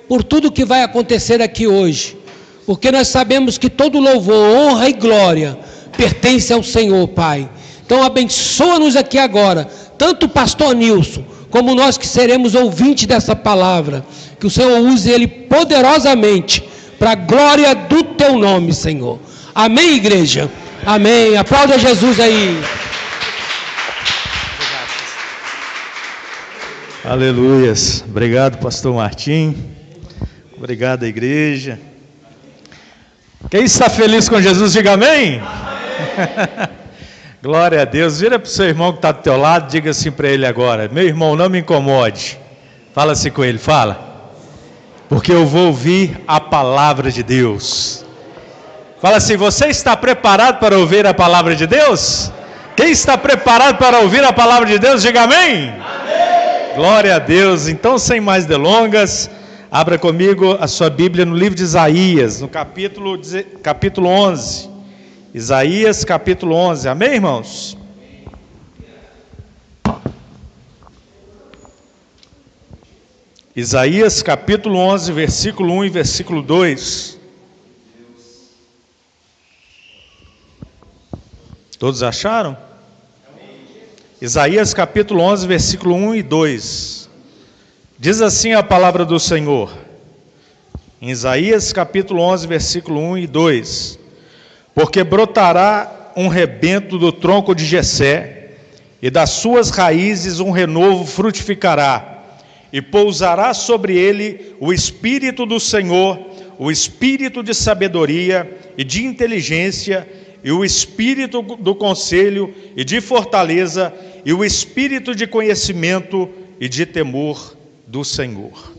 por tudo que vai acontecer aqui hoje, porque nós sabemos que todo louvor, honra e glória pertence ao Senhor, Pai. Então abençoa-nos aqui agora, tanto o pastor Nilson, como nós que seremos ouvintes dessa palavra, que o Senhor use ele poderosamente, para a glória do teu nome, Senhor. Amém, igreja? Amém. Aplauda Jesus aí. Aleluias. Obrigado, pastor Martim. Obrigado, igreja. Quem está feliz com Jesus, diga amém. Glória a Deus. Vira para o seu irmão que está do teu lado, diga assim para ele agora: meu irmão, não me incomode. Fala assim com ele, fala. Porque eu vou ouvir a palavra de Deus. Fala assim: você está preparado para ouvir a palavra de Deus? Quem está preparado para ouvir a palavra de Deus, diga amém. Amém. Glória a Deus. Então, sem mais delongas, abra comigo a sua Bíblia no livro de Isaías, no capítulo 11. Isaías capítulo 11, amém, irmãos? Isaías capítulo 11, versículo 1 e versículo 2. Todos acharam? Isaías capítulo 11, versículo 1 e 2. Diz assim a palavra do Senhor. Em Isaías capítulo 11, versículo 1 e 2. Porque brotará um rebento do tronco de Jessé, e das suas raízes um renovo frutificará, e pousará sobre ele o Espírito do Senhor, o Espírito de sabedoria e de inteligência, e o Espírito do conselho e de fortaleza, e o Espírito de conhecimento e de temor do Senhor.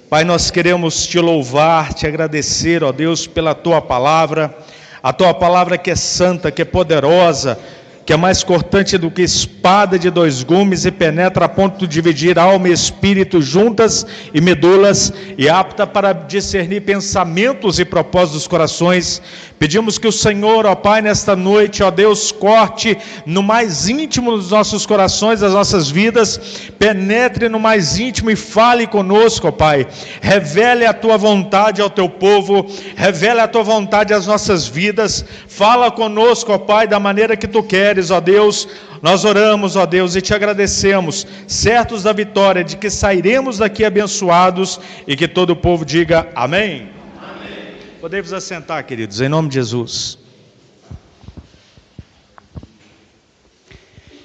Pai, nós queremos te louvar, te agradecer, ó Deus, pela tua palavra, a tua palavra que é santa, que é poderosa, que é mais cortante do que espada de dois gumes e penetra a ponto de dividir alma e espírito juntas e medulas e apta para discernir pensamentos e propósitos dos corações. Pedimos que o Senhor, ó Pai, nesta noite, ó Deus, corte no mais íntimo dos nossos corações, das nossas vidas, penetre no mais íntimo e fale conosco, ó Pai. Revele a tua vontade ao teu povo, revele a tua vontade às nossas vidas, fala conosco, ó Pai, da maneira que tu queres, ó Deus. Nós oramos, ó Deus, e te agradecemos, certos da vitória, de que sairemos daqui abençoados, e que todo o povo diga amém. Podemos assentar, queridos, em nome de Jesus.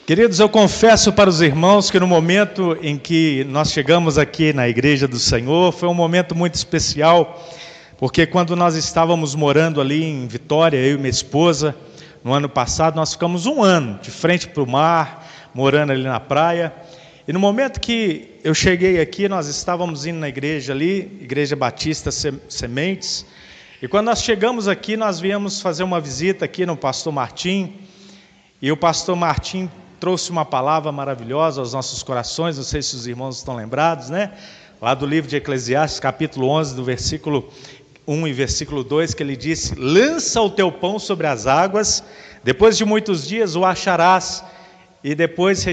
Queridos, eu confesso para os irmãos que no momento em que nós chegamos aqui na igreja do Senhor, foi um momento muito especial, porque quando nós estávamos morando ali em Vitória, eu e minha esposa, no ano passado, nós ficamos um ano de frente para o mar, morando ali na praia, e no momento que eu cheguei aqui, nós estávamos indo na igreja ali, Igreja Batista Sementes, e quando nós chegamos aqui, nós viemos fazer uma visita aqui no pastor Martim, e o pastor Martim trouxe uma palavra maravilhosa aos nossos corações, não sei se os irmãos estão lembrados, né? Lá do livro de Eclesiastes, capítulo 11, do versículo 1 e versículo 2, que ele disse: lança o teu pão sobre as águas, depois de muitos dias o acharás, e depois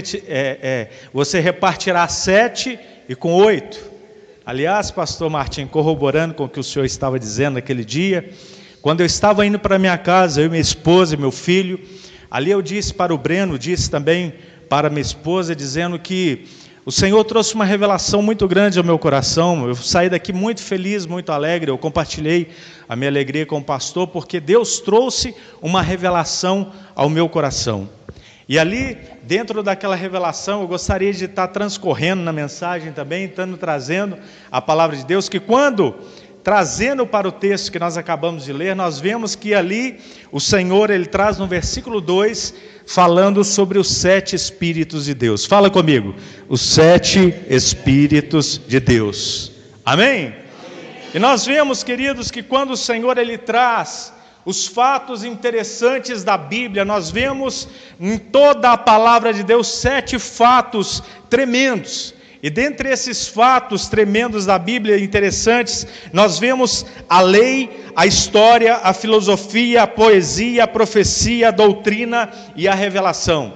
você repartirá 7 e com 8. Aliás, pastor Martim, corroborando com o que o senhor estava dizendo naquele dia, quando eu estava indo para minha casa, eu, minha esposa e meu filho, ali eu disse para o Breno, disse também para minha esposa, dizendo que o Senhor trouxe uma revelação muito grande ao meu coração. Eu saí daqui muito feliz, muito alegre, eu compartilhei a minha alegria com o pastor, porque Deus trouxe uma revelação ao meu coração. E ali, dentro daquela revelação, eu gostaria de estar transcorrendo na mensagem também, estando trazendo a palavra de Deus, que quando, trazendo para o texto que nós acabamos de ler, nós vemos que ali o Senhor, Ele traz no versículo 2, falando sobre os 7 Espíritos de Deus. Fala comigo, os 7 Espíritos de Deus. Amém? E nós vemos, queridos, que quando o Senhor, Ele traz os fatos interessantes da Bíblia, nós vemos em toda a palavra de Deus 7 fatos tremendos. E dentre esses fatos tremendos da Bíblia interessantes, nós vemos a lei, a história, a filosofia, a poesia, a profecia, a doutrina e a revelação.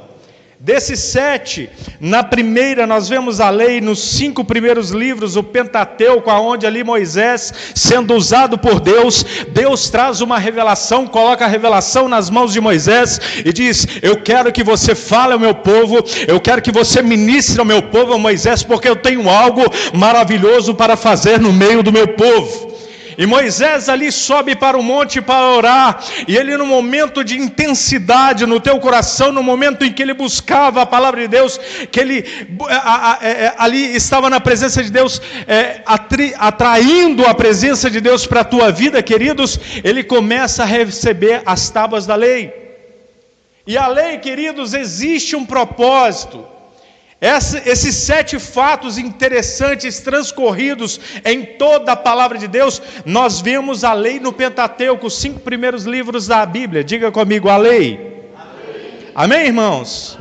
Desses 7, na primeira nós vemos a lei, nos 5 primeiros livros, o Pentateuco, onde ali Moisés, sendo usado por Deus, Deus traz uma revelação, coloca a revelação nas mãos de Moisés e diz: eu quero que você fale ao meu povo, eu quero que você ministre ao meu povo, Moisés, porque eu tenho algo maravilhoso para fazer no meio do meu povo. E Moisés ali sobe para o monte para orar, e ele, no momento de intensidade no teu coração, no momento em que ele buscava a palavra de Deus, que ele ali estava na presença de Deus, atraindo a presença de Deus para a tua vida, queridos, ele começa a receber as tábuas da lei. E a lei, queridos, existe um propósito. Esses 7 fatos interessantes transcorridos em toda a palavra de Deus, nós vemos a lei no Pentateuco, os 5 primeiros livros da Bíblia. Diga comigo, a lei. Amém, irmãos?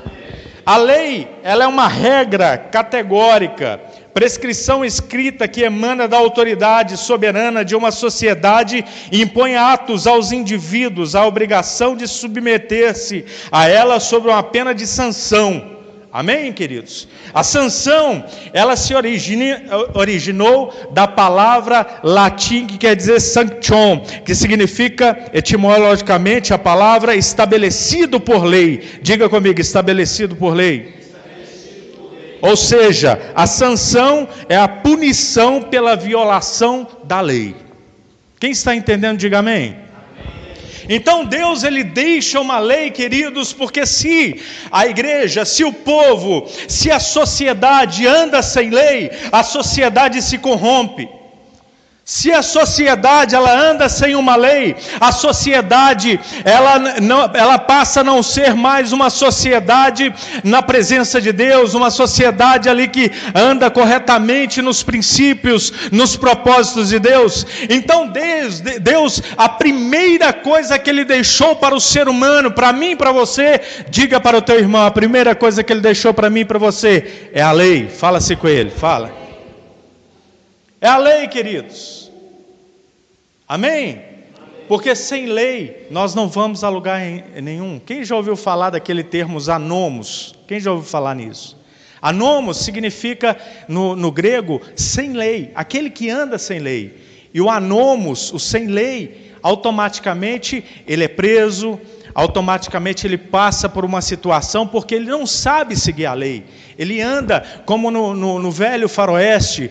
A lei, ela é uma regra categórica, prescrição escrita que emana da autoridade soberana de uma sociedade e impõe atos aos indivíduos, a obrigação de submeter-se a ela sob uma pena de sanção. Amém, queridos? A sanção, ela se originou da palavra latim que quer dizer sanctium, que significa, etimologicamente, a palavra estabelecido por lei. Diga comigo, estabelecido por lei. Ou seja, a sanção é a punição pela violação da lei. Quem está entendendo, diga amém. Então Deus, ele deixa uma lei, queridos, porque se a igreja, se o povo, se a sociedade anda sem lei, a sociedade se corrompe. Se a sociedade ela anda sem uma lei, a sociedade ela passa a não ser mais uma sociedade na presença de Deus, uma sociedade ali que anda corretamente nos princípios, nos propósitos de Deus. Então Deus, a primeira coisa que Ele deixou para o ser humano, para mim e para você, diga para o teu irmão, a primeira coisa que Ele deixou para mim e para você é a lei. Fala-se com ele, fala. É a lei, queridos. Amém? Porque sem lei nós não vamos a lugar nenhum. Quem já ouviu falar daquele termo anomos? Quem já ouviu falar nisso? Anomos significa no grego sem lei, aquele que anda sem lei. E o anomos, o sem lei, automaticamente ele é preso, automaticamente ele passa por uma situação porque ele não sabe seguir a lei. Ele anda como no velho faroeste,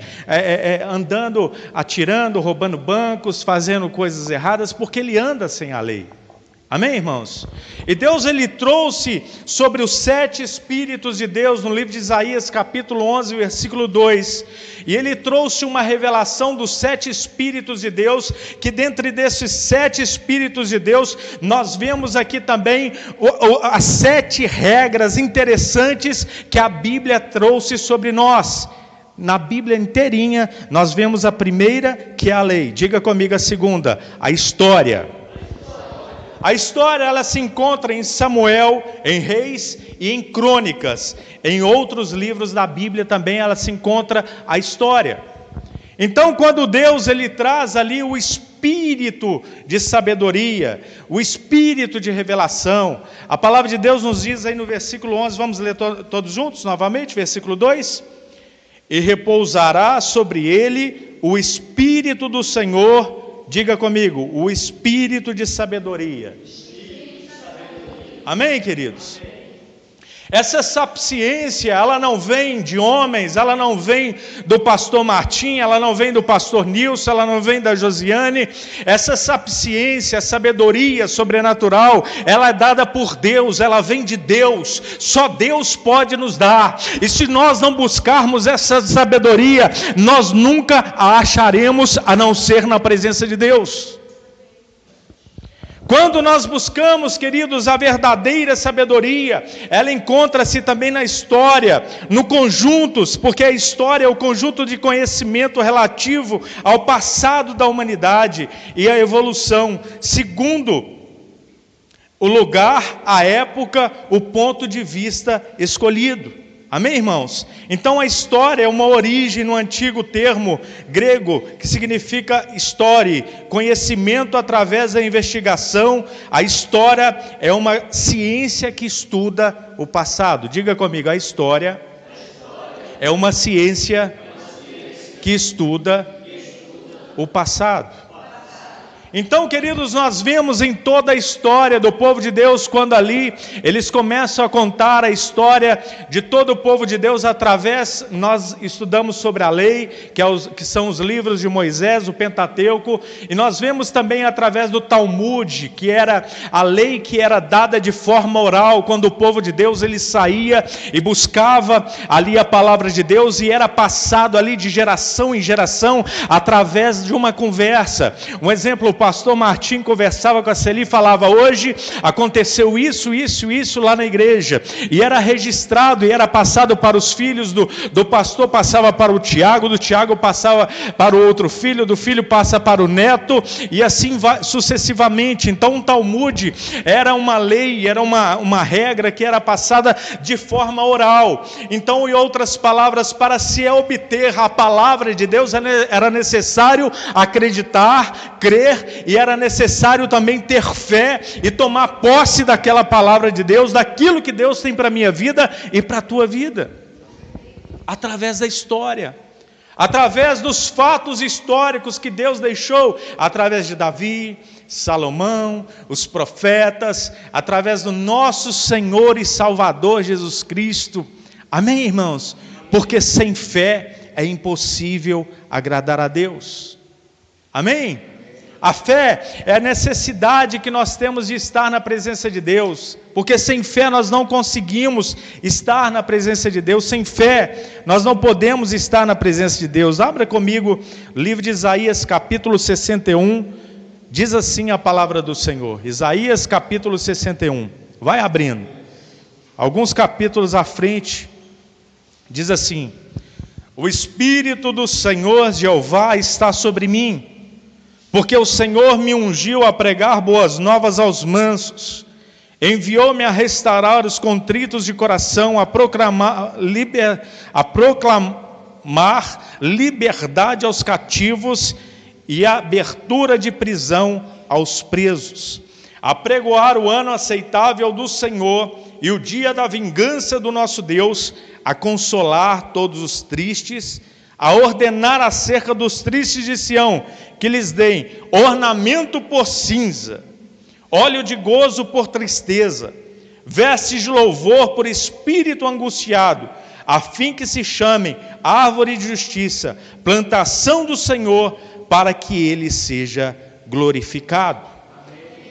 andando, atirando, roubando bancos, fazendo coisas erradas, porque ele anda sem a lei. Amém, irmãos? E Deus, ele trouxe sobre os 7 Espíritos de Deus, no livro de Isaías, capítulo 11, versículo 2, e ele trouxe uma revelação dos 7 Espíritos de Deus, que dentre desses 7 Espíritos de Deus, nós vemos aqui também as 7 regras interessantes que a Bíblia trouxe sobre nós. Na Bíblia inteirinha, nós vemos a primeira, que é a lei. Diga comigo a segunda, a história. A história, ela se encontra em Samuel, em Reis e em Crônicas. Em outros livros da Bíblia também ela se encontra a história. Então, quando Deus ele traz ali o espírito de sabedoria, o espírito de revelação, a palavra de Deus nos diz aí no versículo 11, vamos ler todos juntos novamente, versículo 2: e repousará sobre ele o espírito do Senhor. Diga comigo, o espírito de sabedoria. Amém, queridos? Essa sapiência, ela não vem de homens, ela não vem do pastor Martim, ela não vem do pastor Nilson, ela não vem da Josiane. Essa sapiência, a sabedoria sobrenatural, ela é dada por Deus, ela vem de Deus. Só Deus pode nos dar. E se nós não buscarmos essa sabedoria, nós nunca a acharemos a não ser na presença de Deus. Quando nós buscamos, queridos, a verdadeira sabedoria, ela encontra-se também na história, no conjuntos, porque a história é o conjunto de conhecimento relativo ao passado da humanidade e à evolução, segundo o lugar, a época, o ponto de vista escolhido. Amém, irmãos? Então a história é uma origem no antigo termo grego que significa história, conhecimento através da investigação. A história é uma ciência que estuda o passado. Diga comigo, a história é uma ciência que estuda o passado. Então, queridos, nós vemos em toda a história do povo de Deus, quando ali eles começam a contar a história de todo o povo de Deus através, nós estudamos sobre a lei, que são os livros de Moisés, o Pentateuco, e nós vemos também através do Talmud, que era a lei que era dada de forma oral, quando o povo de Deus ele saía e buscava ali a palavra de Deus, e era passado ali de geração em geração, através de uma conversa. Um exemplo, o pastor Martim conversava com a Celi e falava: hoje aconteceu isso lá na igreja, e era registrado e era passado para os filhos do pastor, passava para o Tiago, do Tiago passava para o outro filho, do filho passa para o neto, e assim vai sucessivamente. Então o Talmud era uma lei, era uma regra que era passada de forma oral. Então, em outras palavras, para se obter a palavra de Deus era necessário acreditar, crer, e era necessário também ter fé e tomar posse daquela palavra de Deus, daquilo que Deus tem para a minha vida e para a tua vida, através da história, através dos fatos históricos que Deus deixou, através de Davi, Salomão, os profetas, através do nosso Senhor e Salvador Jesus Cristo. Amém, irmãos? Porque sem fé é impossível agradar a Deus. Amém? A fé é a necessidade que nós temos de estar na presença de Deus, porque sem fé nós não conseguimos estar na presença de Deus. Sem fé nós não podemos estar na presença de Deus. Abra comigo o livro de Isaías capítulo 61, diz assim a palavra do Senhor. Isaías capítulo 61, vai abrindo, alguns capítulos à frente, diz assim: o Espírito do Senhor Jeová está sobre mim, porque o Senhor me ungiu a pregar boas novas aos mansos, enviou-me a restaurar os contritos de coração, a proclamar liberdade aos cativos e a abertura de prisão aos presos, a pregoar o ano aceitável do Senhor e o dia da vingança do nosso Deus, a consolar todos os tristes, a ordenar acerca dos tristes de Sião, que lhes deem ornamento por cinza, óleo de gozo por tristeza, vestes de louvor por espírito angustiado, a fim que se chamem árvore de justiça, plantação do Senhor, para que ele seja glorificado.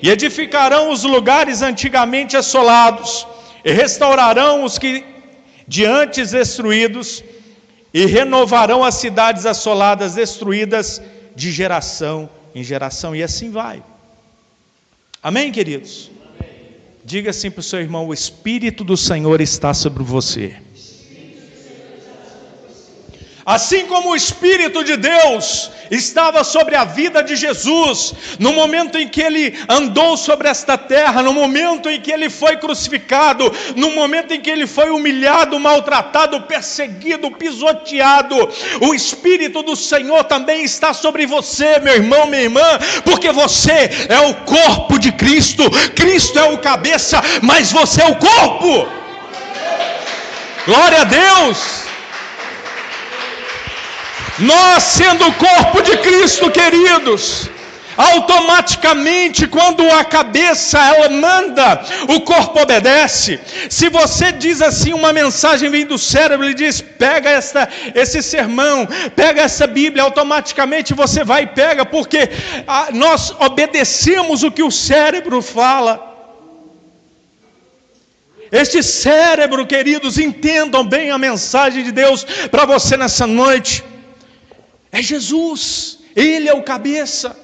E edificarão os lugares antigamente assolados, e restaurarão os que de antes destruídos, e renovarão as cidades assoladas, destruídas de geração em geração. E assim vai. Amém, queridos? Amém. Diga assim para o seu irmão: o Espírito do Senhor está sobre você. Assim como o Espírito de Deus estava sobre a vida de Jesus, no momento em que ele andou sobre esta terra, no momento em que ele foi crucificado, no momento em que ele foi humilhado, maltratado, perseguido, pisoteado, o Espírito do Senhor também está sobre você, meu irmão, minha irmã, porque você é o corpo de Cristo. Cristo é o cabeça, mas você é o corpo. Glória a Deus. Nós, sendo o corpo de Cristo, queridos, automaticamente, quando a cabeça ela manda, o corpo obedece. Se você diz assim, uma mensagem vem do cérebro, ele diz: pega esse sermão, pega essa Bíblia, automaticamente você vai e pega, porque nós obedecemos o que o cérebro fala. Este cérebro, queridos, entendam bem a mensagem de Deus para você nessa noite. É Jesus, Ele é o cabeça.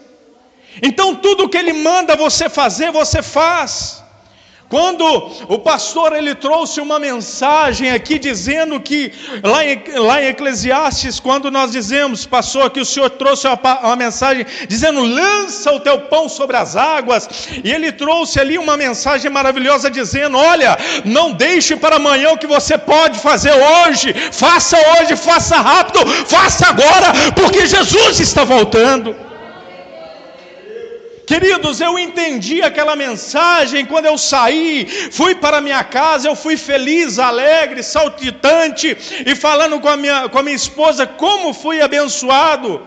Então tudo que Ele manda você fazer, você faz. Quando o pastor ele trouxe uma mensagem aqui dizendo que lá em Eclesiastes, quando nós dizemos, pastor, que o Senhor trouxe uma mensagem dizendo: lança o teu pão sobre as águas, e ele trouxe ali uma mensagem maravilhosa dizendo: olha, não deixe para amanhã o que você pode fazer hoje, faça rápido, faça agora, porque Jesus está voltando. Queridos, eu entendi aquela mensagem quando eu saí, fui para minha casa, eu fui feliz, alegre, saltitante, e falando com a minha esposa como fui abençoado,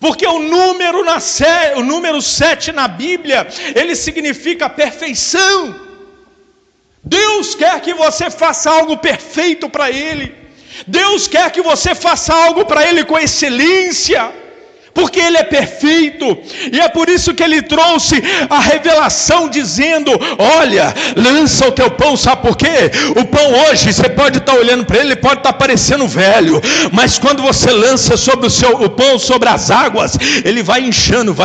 porque o número 7 na Bíblia, ele significa perfeição. Deus quer que você faça algo perfeito para Ele, Deus quer que você faça algo para Ele com excelência, porque Ele é perfeito, e é por isso que Ele trouxe a revelação dizendo: olha, lança o teu pão. Sabe por quê? O pão hoje, você pode estar olhando para ele pode estar parecendo velho, mas quando você lança sobre o pão sobre as águas, ele vai inchando,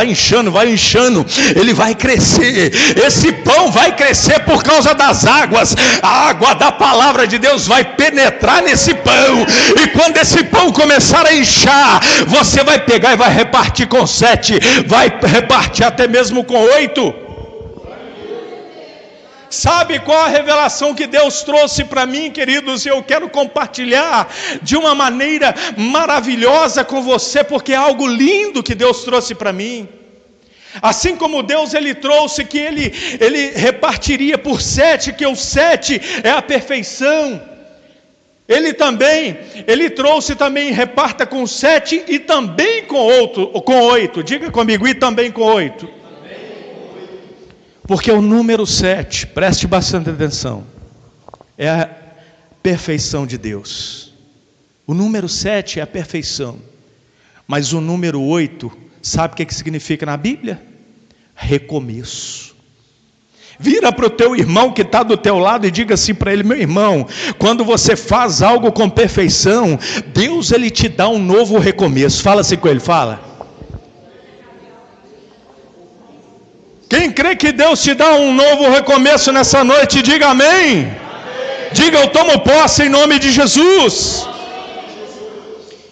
ele vai crescer. Esse pão vai crescer por causa das águas. A água da palavra de Deus vai penetrar nesse pão, e quando esse pão começar a inchar, você vai pegar e vai repartir com 7, vai repartir até mesmo com 8. Sabe qual a revelação que Deus trouxe para mim, queridos? Eu quero compartilhar de uma maneira maravilhosa com você, porque é algo lindo que Deus trouxe para mim. Assim como Deus ele trouxe que ele repartiria por 7, que o 7 é a perfeição. Ele trouxe também, reparta com 7 e também com 8. Diga comigo, e também com 8. Porque o número 7, preste bastante atenção, é a perfeição de Deus. O número 7 é a perfeição. Mas o número 8, sabe o que significa na Bíblia? Recomeço. Vira para o teu irmão que está do teu lado e diga assim para ele: meu irmão, quando você faz algo com perfeição, Deus ele te dá um novo recomeço. Fala assim com ele, fala. Quem crê que Deus te dá um novo recomeço nessa noite, diga amém. Amém. Diga: eu tomo posse em nome de Jesus.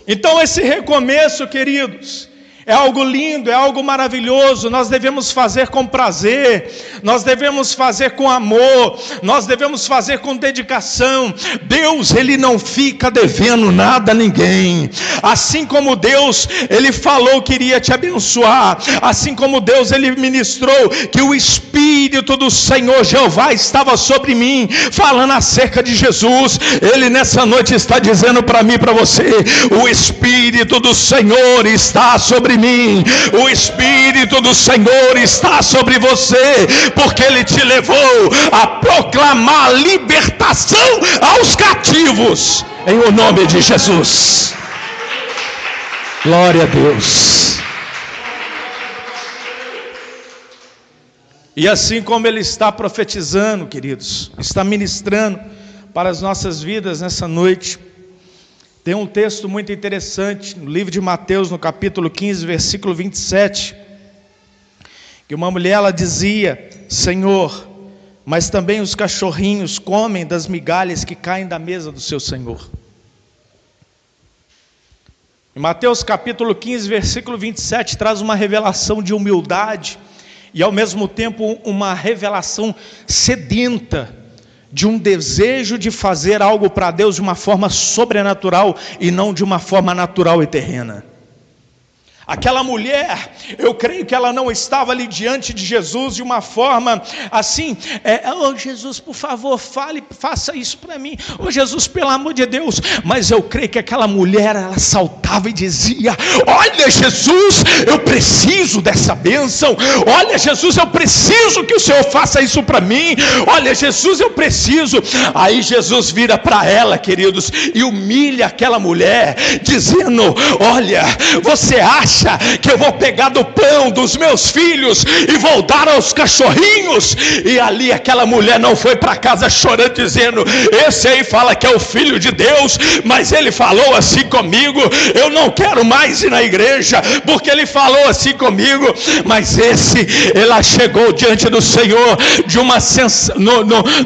Então esse recomeço, queridos, é algo lindo, é algo maravilhoso. Nós devemos fazer com prazer, nós devemos fazer com amor, nós devemos fazer com dedicação. Deus, Ele não fica devendo nada a ninguém. Assim como Deus, Ele falou que iria te abençoar, assim como Deus, Ele ministrou que o Espírito do Senhor Jeová estava sobre mim, falando acerca de Jesus. Ele nessa noite está dizendo para mim e para você: o Espírito do Senhor está sobre mim, o Espírito do Senhor está sobre você, porque Ele te levou a proclamar libertação aos cativos, em o nome de Jesus. Glória a Deus. E assim como Ele está profetizando, queridos, está ministrando para as nossas vidas nessa noite, tem um texto muito interessante no livro de Mateus, no capítulo 15, versículo 27, que uma mulher ela dizia: Senhor, mas também os cachorrinhos comem das migalhas que caem da mesa do seu Senhor. Em Mateus capítulo 15, versículo 27, traz uma revelação de humildade e ao mesmo tempo uma revelação sedenta, de um desejo de fazer algo para Deus de uma forma sobrenatural e não de uma forma natural e terrena. Aquela mulher, eu creio que ela não estava ali diante de Jesus de uma forma assim, oh Jesus, por favor, faça isso para mim, oh Jesus, pelo amor de Deus. Mas eu creio que aquela mulher, ela saltava e dizia: olha Jesus, eu preciso dessa bênção, olha Jesus, eu preciso que o Senhor faça isso para mim, olha Jesus, eu preciso. Aí Jesus vira para ela, queridos, e humilha aquela mulher, dizendo: olha, você acha acha que eu vou pegar do pão dos meus filhos e vou dar aos cachorrinhos? E ali aquela mulher não foi para casa chorando, dizendo: esse aí fala que é o Filho de Deus, mas ele falou assim comigo, eu não quero mais ir na igreja, porque ele falou assim comigo. Mas ela chegou diante do Senhor de uma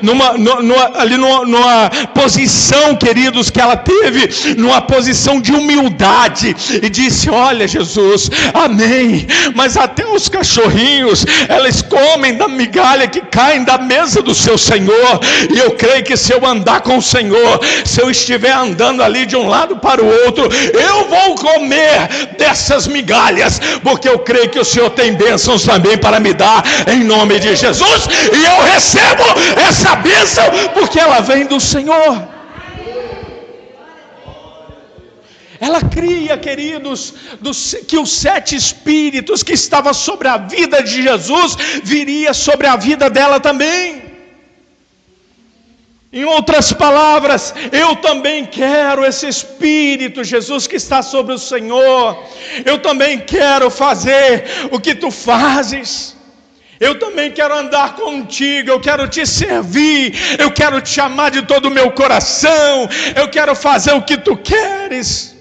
numa posição, queridos, que ela teve, numa posição de humildade, e disse: olha, Jesus, amém, mas até os cachorrinhos, eles comem da migalha que caem da mesa do seu Senhor. E eu creio que se eu andar com o Senhor, se eu estiver andando ali de um lado para o outro, eu vou comer dessas migalhas, porque eu creio que o Senhor tem bênçãos também para me dar, em nome de Jesus, e eu recebo essa bênção, porque ela vem do Senhor. Ela cria, queridos, que os 7 espíritos que estavam sobre a vida de Jesus viria sobre a vida dela também. Em outras palavras, eu também quero esse Espírito, Jesus, que está sobre o Senhor. Eu também quero fazer o que tu fazes. Eu também quero andar contigo, eu quero te servir, eu quero te amar de todo o meu coração, eu quero fazer o que tu queres.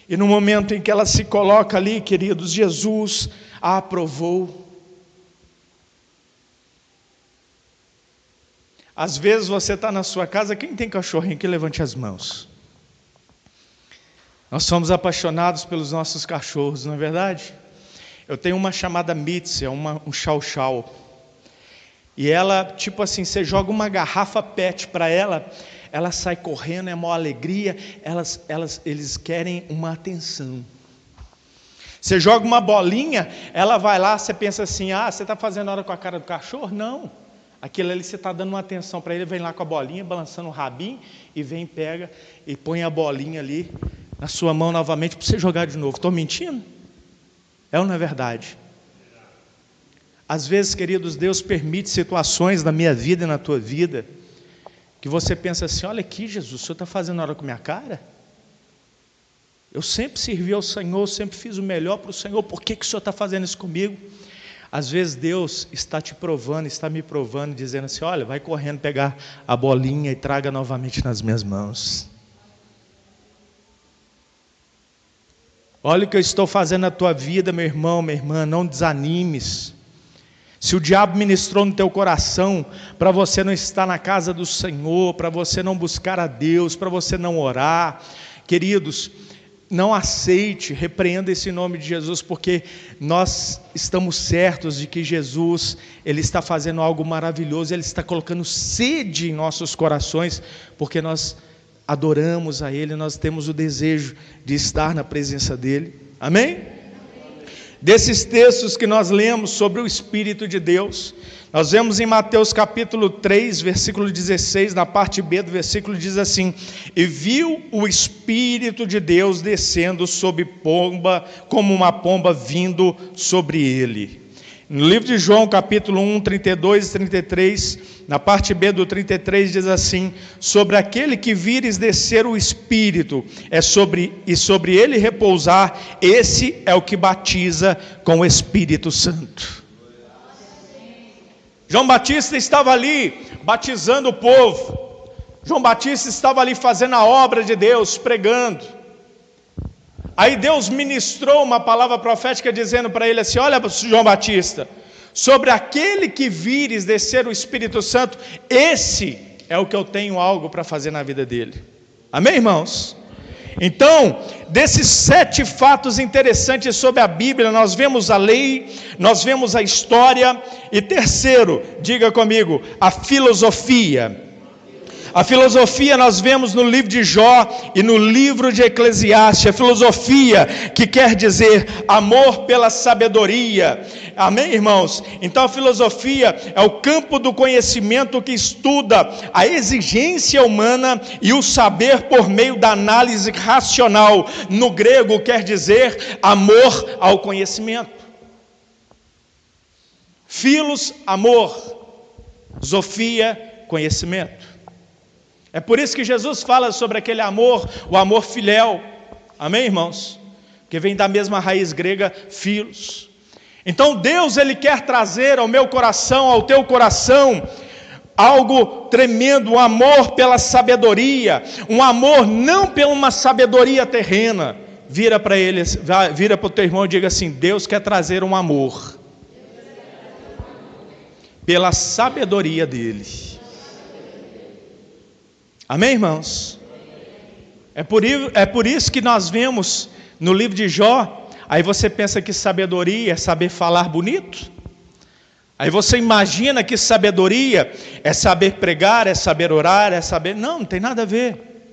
E no momento em que ela se coloca ali, queridos, Jesus a aprovou. Às vezes você está na sua casa, quem tem cachorrinho aqui, levante as mãos. Nós somos apaixonados pelos nossos cachorros, não é verdade? Eu tenho uma chamada Mitzi, um chau-chau. E ela, tipo assim, você joga uma garrafa PET para ela, ela sai correndo, é uma alegria, eles querem uma atenção. Você joga uma bolinha, ela vai lá, você pensa assim: você está fazendo hora com a cara do cachorro? Não. Aquilo ali você está dando uma atenção para ele, vem lá com a bolinha, balançando o rabinho, e vem, pega e põe a bolinha ali na sua mão novamente para você jogar de novo. Estou mentindo? É ou não é verdade? Às vezes, queridos, Deus permite situações na minha vida e na tua vida, que você pensa assim: olha aqui, Jesus, o Senhor está fazendo hora com a minha cara? Eu sempre servi ao Senhor, sempre fiz o melhor para o Senhor, por que o Senhor está fazendo isso comigo? Às vezes Deus está te provando, está me provando, dizendo assim: olha, vai correndo pegar a bolinha e traga novamente nas minhas mãos. Olha o que eu estou fazendo na tua vida, meu irmão, minha irmã, não desanimes. Se o diabo ministrou no teu coração para você não estar na casa do Senhor, para você não buscar a Deus, para você não orar, queridos, não aceite, repreenda esse nome de Jesus, porque nós estamos certos de que Jesus, Ele está fazendo algo maravilhoso, Ele está colocando sede em nossos corações, porque nós adoramos a Ele, nós temos o desejo de estar na presença dEle, amém? Desses textos que nós lemos sobre o Espírito de Deus, nós vemos em Mateus capítulo 3, versículo 16, na parte B do versículo, diz assim: e viu o Espírito de Deus descendo sobre pomba, como uma pomba vindo sobre ele. No livro de João, capítulo 1, 32 e 33, na parte B do 33, diz assim: sobre aquele que vires descer o Espírito, e sobre ele repousar, esse é o que batiza com o Espírito Santo. João Batista estava ali batizando o povo. João Batista estava ali fazendo a obra de Deus, pregando. Aí Deus ministrou uma palavra profética dizendo para ele assim: olha, João Batista, sobre aquele que vires descer o Espírito Santo, esse é o que eu tenho algo para fazer na vida dele. Amém, irmãos? Então, desses 7 fatos interessantes sobre a Bíblia, nós vemos a lei, nós vemos a história, e terceiro, diga comigo, a filosofia. A filosofia nós vemos no livro de Jó e no livro de Eclesiastes. A filosofia que quer dizer amor pela sabedoria. Amém, irmãos? Então a filosofia é o campo do conhecimento que estuda a exigência humana e o saber por meio da análise racional. No grego quer dizer amor ao conhecimento. Filos, amor. Zofia, conhecimento. É por isso que Jesus fala sobre aquele amor, o amor filéu. Amém, irmãos? que vem da mesma raiz grega, philos. Então Deus, Ele quer trazer ao meu coração, ao teu coração, algo tremendo, um amor pela sabedoria, um amor não pela uma sabedoria terrena. Vira para ele, vira para o teu irmão e diga assim: Deus quer trazer um amor pela sabedoria dele. Amém, irmãos? É por isso que nós vemos no livro de Jó. Aí você pensa que sabedoria é saber falar bonito? Aí você imagina que sabedoria é saber pregar, é saber orar, é saber... Não tem nada a ver.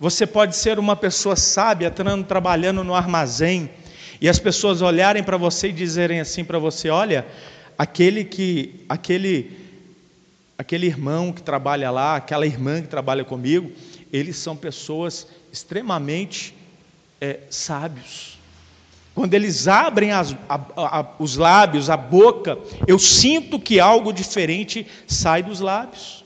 Você pode ser uma pessoa sábia, trabalhando no armazém, e as pessoas olharem para você e dizerem assim para você: olha, aquele irmão que trabalha lá, aquela irmã que trabalha comigo, eles são pessoas extremamente sábios. Quando eles abrem os lábios, a boca, eu sinto que algo diferente sai dos lábios.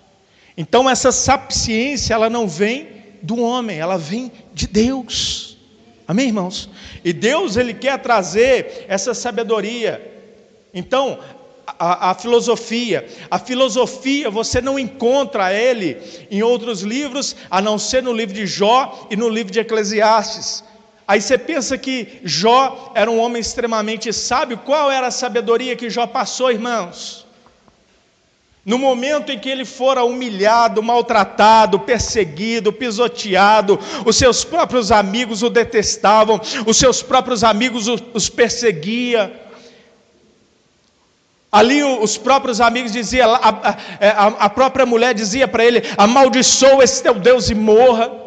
Então essa sapiência, ela não vem do homem, ela vem de Deus. Amém, irmãos? E Deus, Ele quer trazer essa sabedoria. Então, a filosofia você não encontra ele em outros livros, a não ser no livro de Jó e no livro de Eclesiastes. Aí você pensa que Jó era um homem extremamente sábio. Qual era a sabedoria que Jó passou, irmãos? No momento em que ele fora humilhado, maltratado, perseguido, pisoteado, os seus próprios amigos o detestavam, os seus próprios amigos os perseguiam. Ali os próprios amigos diziam, a própria mulher dizia para ele: amaldiçoa esse teu Deus e morra.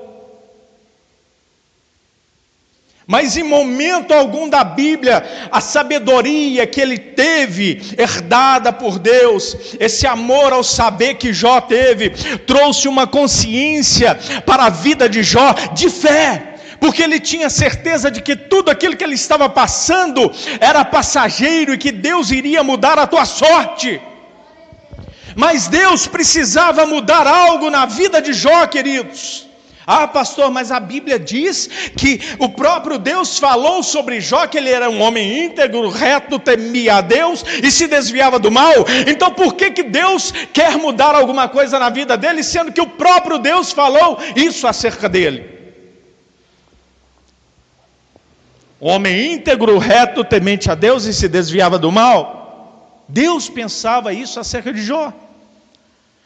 Mas em momento algum da Bíblia, a sabedoria que ele teve, herdada por Deus, esse amor ao saber que Jó teve, trouxe uma consciência para a vida de Jó de fé, porque ele tinha certeza de que tudo aquilo que ele estava passando era passageiro e que Deus iria mudar a tua sorte. Mas Deus precisava mudar algo na vida de Jó, queridos. Ah, pastor, mas a Bíblia diz que o próprio Deus falou sobre Jó, que ele era um homem íntegro, reto, temia a Deus e se desviava do mal. Então por que Deus quer mudar alguma coisa na vida dele, sendo que o próprio Deus falou isso acerca dele? Homem íntegro, reto, temente a Deus e se desviava do mal. Deus pensava isso acerca de Jó.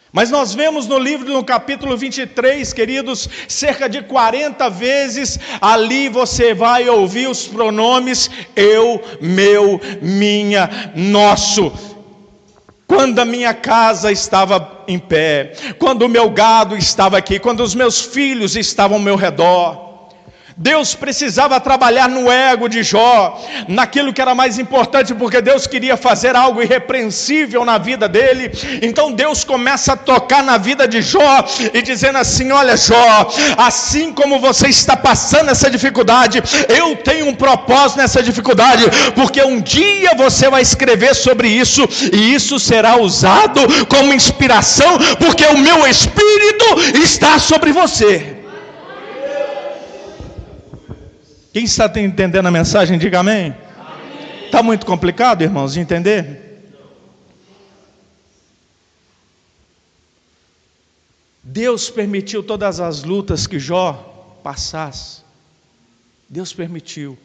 Mas nós vemos no capítulo 23, queridos, cerca de 40 vezes, ali você vai ouvir os pronomes eu, meu, minha, nosso. Quando a minha casa estava em pé, quando o meu gado estava aqui, quando os meus filhos estavam ao meu redor. Deus precisava trabalhar no ego de Jó, naquilo que era mais importante, porque Deus queria fazer algo irrepreensível na vida dele. Então Deus começa a tocar na vida de Jó e dizendo assim: olha Jó, assim como você está passando essa dificuldade, eu tenho um propósito nessa dificuldade, porque um dia você vai escrever sobre isso, e isso será usado como inspiração, porque o meu Espírito está sobre você. Quem está entendendo a mensagem, diga amém. Está muito complicado, irmãos, de entender? Deus permitiu todas as lutas que Jó passasse. Deus permitiu,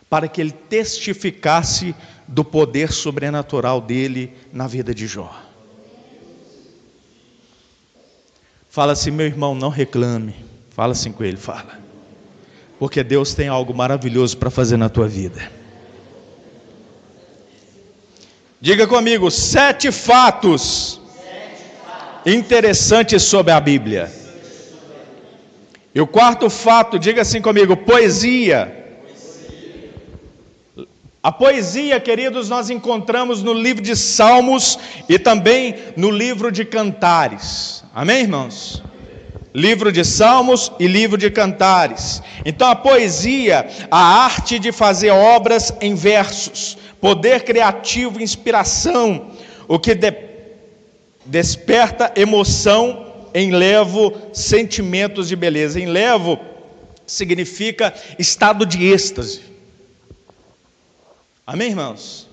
para que ele testificasse do poder sobrenatural dele na vida de Jó. Fala assim: meu irmão, não reclame. Fala assim com ele, fala. Porque Deus tem algo maravilhoso para fazer na tua vida. Diga comigo: 7 fatos interessantes sobre a Bíblia. E o quarto fato, diga assim comigo: poesia. A poesia, queridos, nós encontramos no livro de Salmos e também no livro de Cantares. Amém, irmãos? Livro de Salmos e livro de Cantares. Então a poesia, a arte de fazer obras em versos, poder criativo, inspiração, o que desperta emoção, enlevo, sentimentos de beleza. Enlevo significa estado de êxtase. Amém, irmãos?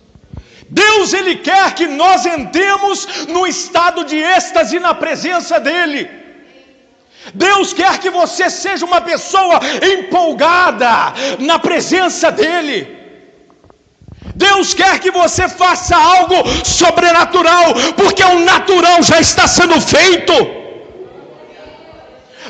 Deus, Ele quer que nós entremos no estado de êxtase na presença dEle. Deus quer que você seja uma pessoa empolgada na presença dEle. Deus quer que você faça algo sobrenatural, porque o natural já está sendo feito.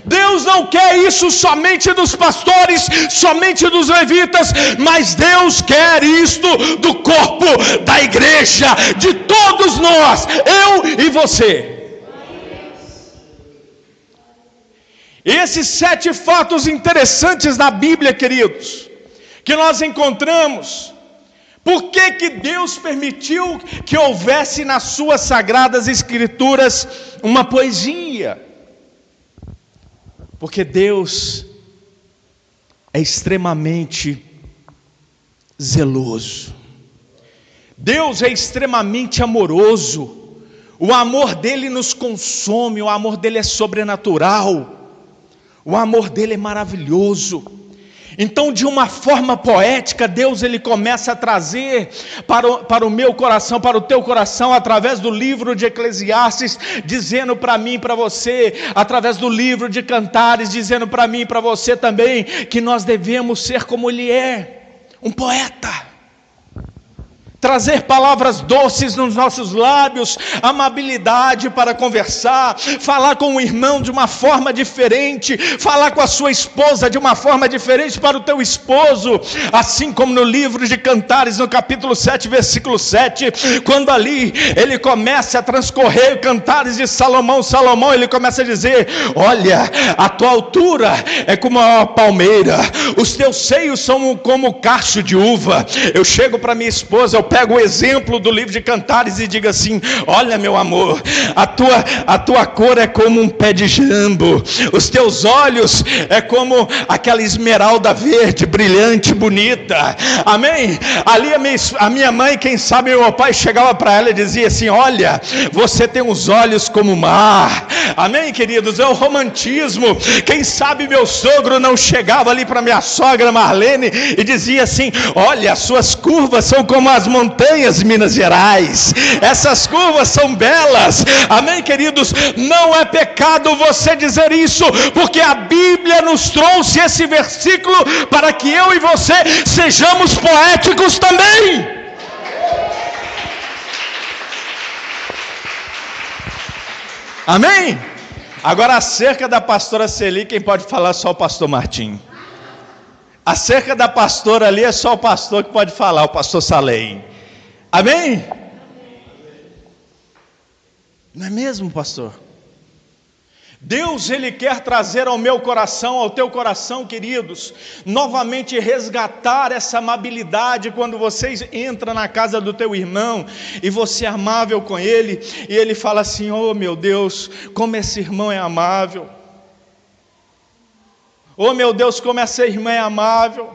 Deus não quer isso somente dos pastores, somente dos levitas, mas Deus quer isto do corpo da igreja, de todos nós, eu e você. Esses 7 fatos interessantes na Bíblia, queridos, que nós encontramos. Por que Deus permitiu que houvesse nas suas sagradas escrituras uma poesia? Porque Deus é extremamente zeloso. Deus é extremamente amoroso. O amor dele nos consome, o amor dele é sobrenatural. O amor dele é maravilhoso. Então, de uma forma poética, Deus ele começa a trazer para o meu coração, para o teu coração, através do livro de Eclesiastes, dizendo para mim e para você, através do livro de Cantares, dizendo para mim e para você também, que nós devemos ser como ele é, um poeta. Trazer palavras doces nos nossos lábios, amabilidade para conversar, falar com o irmão de uma forma diferente, falar com a sua esposa de uma forma diferente para o teu esposo, assim como no livro de Cantares, no capítulo 7, versículo 7, quando ali ele começa a transcorrer Cantares de Salomão, ele começa a dizer: olha, a tua altura é como uma palmeira, os teus seios são como o cacho de uva. Eu chego para minha esposa, eu pego o exemplo do livro de Cantares e digo assim: olha, meu amor, a tua cor é como um pé de jambo, os teus olhos é como aquela esmeralda verde, brilhante, bonita. Amém? Ali a minha mãe, quem sabe meu pai, chegava para ela e dizia assim: olha, você tem os olhos como o mar. Amém, queridos? É o romantismo. Quem sabe meu sogro não chegava ali para minha sogra Marlene e dizia assim: olha, as suas curvas são como as montanhas de Minas Gerais, essas curvas são belas. Amém, queridos? Não é pecado você dizer isso, porque a Bíblia nos trouxe esse versículo para que eu e você sejamos poéticos também. Amém? Agora, acerca da pastora Celi, quem pode falar? Só o pastor Martim. Acerca da pastora ali, é só o pastor que pode falar, o pastor Salem. Amém? Não é mesmo, pastor? Deus, ele quer trazer ao meu coração, ao teu coração, queridos, novamente resgatar essa amabilidade quando vocês entram na casa do teu irmão e você é amável com ele, e ele fala assim: oh meu Deus, como esse irmão é amável. Oh meu Deus, como essa irmã é amável.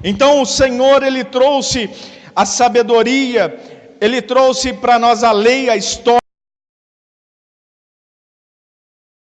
Então o Senhor, ele trouxe a sabedoria, ele trouxe para nós a lei, a história.